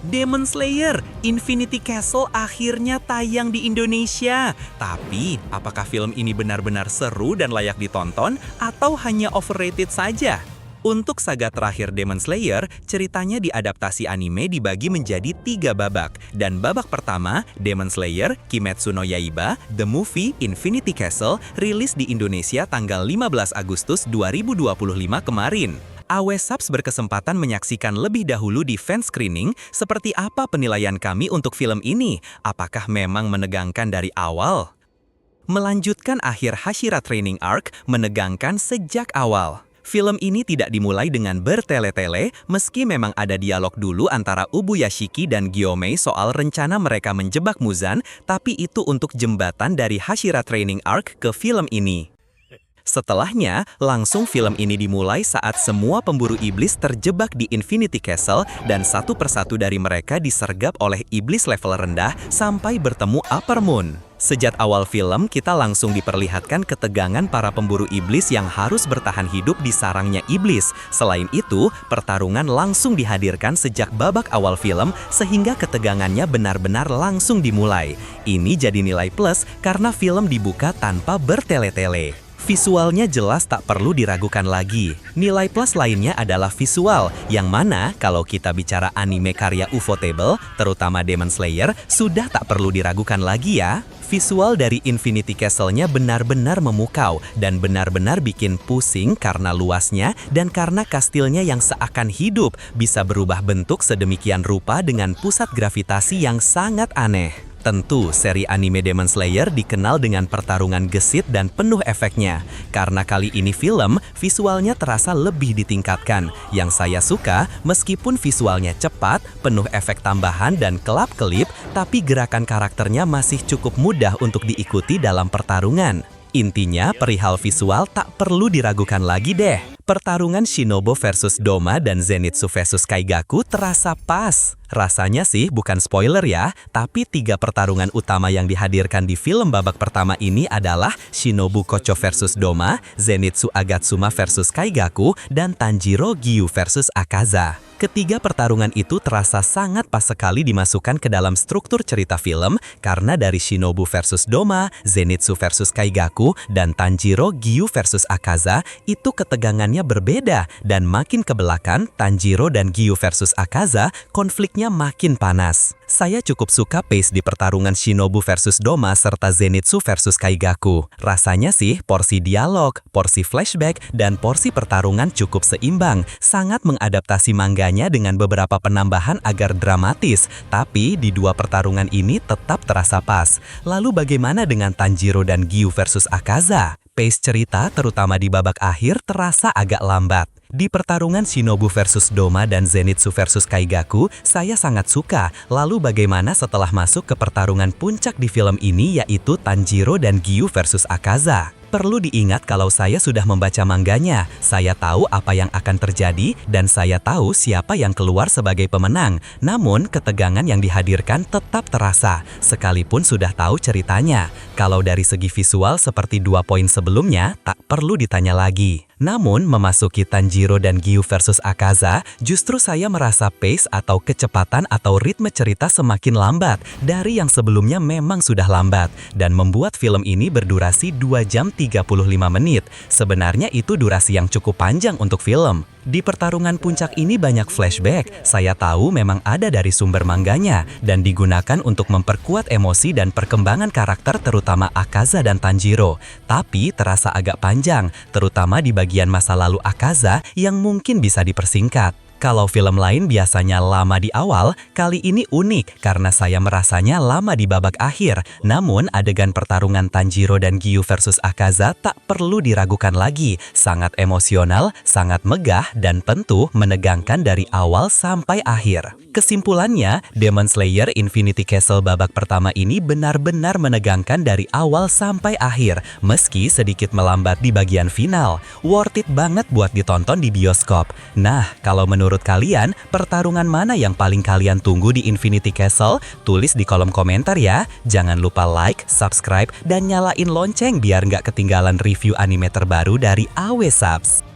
Demon Slayer Infinity Castle akhirnya tayang di Indonesia. Tapi, apakah film ini benar-benar seru dan layak ditonton atau hanya overrated saja? Untuk saga terakhir Demon Slayer, ceritanya diadaptasi anime dibagi menjadi 3 babak. Dan babak pertama, Demon Slayer Kimetsu no Yaiba, The Movie Infinity Castle, rilis di Indonesia tanggal 15 Agustus 2025 kemarin. AWSubs berkesempatan menyaksikan lebih dahulu di fan screening seperti apa penilaian kami untuk film ini. Apakah memang menegangkan dari awal? Melanjutkan akhir Hashira Training Arc menegangkan sejak awal. Film ini tidak dimulai dengan bertele-tele, meski memang ada dialog dulu antara Ubuyashiki dan Gyomei soal rencana mereka menjebak Muzan, tapi itu untuk jembatan dari Hashira Training Arc ke film ini. Setelahnya, langsung film ini dimulai saat semua pemburu iblis terjebak di Infinity Castle dan satu persatu dari mereka disergap oleh iblis level rendah sampai bertemu Upper Moon. Sejak awal film, kita langsung diperlihatkan ketegangan para pemburu iblis yang harus bertahan hidup di sarangnya iblis. Selain itu, pertarungan langsung dihadirkan sejak babak awal film sehingga ketegangannya benar-benar langsung dimulai. Ini jadi nilai plus karena film dibuka tanpa bertele-tele. Visualnya jelas tak perlu diragukan lagi. Nilai plus lainnya adalah visual, yang mana kalau kita bicara anime karya Ufotable, terutama Demon Slayer, sudah tak perlu diragukan lagi ya. Visual dari Infinity Castle-nya benar-benar memukau dan benar-benar bikin pusing karena luasnya dan karena kastilnya yang seakan hidup bisa berubah bentuk sedemikian rupa dengan pusat gravitasi yang sangat aneh. Tentu, seri anime Demon Slayer dikenal dengan pertarungan gesit dan penuh efeknya. Karena kali ini film, visualnya terasa lebih ditingkatkan. Yang saya suka, meskipun visualnya cepat, penuh efek tambahan dan kelap-kelip, tapi gerakan karakternya masih cukup mudah untuk diikuti dalam pertarungan. Intinya, perihal visual tak perlu diragukan lagi deh. Pertarungan Shinobu versus Doma dan Zenitsu versus Kaigaku terasa pas. Rasanya sih bukan spoiler ya, tapi 3 pertarungan utama yang dihadirkan di film babak pertama ini adalah Shinobu Kocho versus Doma, Zenitsu Agatsuma versus Kaigaku, dan Tanjiro Giyu versus Akaza. Ketiga pertarungan itu terasa sangat pas sekali dimasukkan ke dalam struktur cerita film karena dari Shinobu versus Doma, Zenitsu versus Kaigaku, dan Tanjiro Giyu versus Akaza itu ketegangannya berbeda dan makin ke belakang Tanjiro dan Giyu versus Akaza konfliknya makin panas. Saya cukup suka pace di pertarungan Shinobu versus Doma serta Zenitsu versus Kaigaku. Rasanya sih porsi dialog, porsi flashback, dan porsi pertarungan cukup seimbang. Sangat mengadaptasi mangganya dengan beberapa penambahan agar dramatis. Tapi di 2 pertarungan ini tetap terasa pas. Lalu bagaimana dengan Tanjiro dan Giyu versus Akaza? Pace cerita terutama di babak akhir terasa agak lambat. Di pertarungan Shinobu versus Doma dan Zenitsu versus Kaigaku, saya sangat suka. Lalu bagaimana setelah masuk ke pertarungan puncak di film ini yaitu Tanjiro dan Giyu versus Akaza? Perlu diingat kalau saya sudah membaca mangganya, saya tahu apa yang akan terjadi dan saya tahu siapa yang keluar sebagai pemenang. Namun ketegangan yang dihadirkan tetap terasa, sekalipun sudah tahu ceritanya. Kalau dari segi visual seperti 2 poin sebelumnya, tak perlu ditanya lagi. Namun, memasuki Tanjiro dan Giyu versus Akaza, justru saya merasa pace atau kecepatan atau ritme cerita semakin lambat dari yang sebelumnya memang sudah lambat dan membuat film ini berdurasi 2 jam 35 menit. Sebenarnya itu durasi yang cukup panjang untuk film. Di pertarungan puncak ini banyak flashback. Saya tahu memang ada dari sumber mangganya dan digunakan untuk memperkuat emosi dan perkembangan karakter terutama Akaza dan Tanjiro. Tapi terasa agak panjang, terutama di bagian masa lalu Akaza yang mungkin bisa dipersingkat. Kalau film lain biasanya lama di awal, kali ini unik karena saya merasanya lama di babak akhir. Namun adegan pertarungan Tanjiro dan Giyu versus Akaza tak perlu diragukan lagi. Sangat emosional, sangat megah, dan tentu menegangkan dari awal sampai akhir. Kesimpulannya, Demon Slayer Infinity Castle babak pertama ini benar-benar menegangkan dari awal sampai akhir, meski sedikit melambat di bagian final. Worth it banget buat ditonton di bioskop. Nah, kalau menurut kalian, pertarungan mana yang paling kalian tunggu di Infinity Castle? Tulis di kolom komentar ya. Jangan lupa like, subscribe, dan nyalain lonceng biar nggak ketinggalan review anime terbaru dari AWSubs.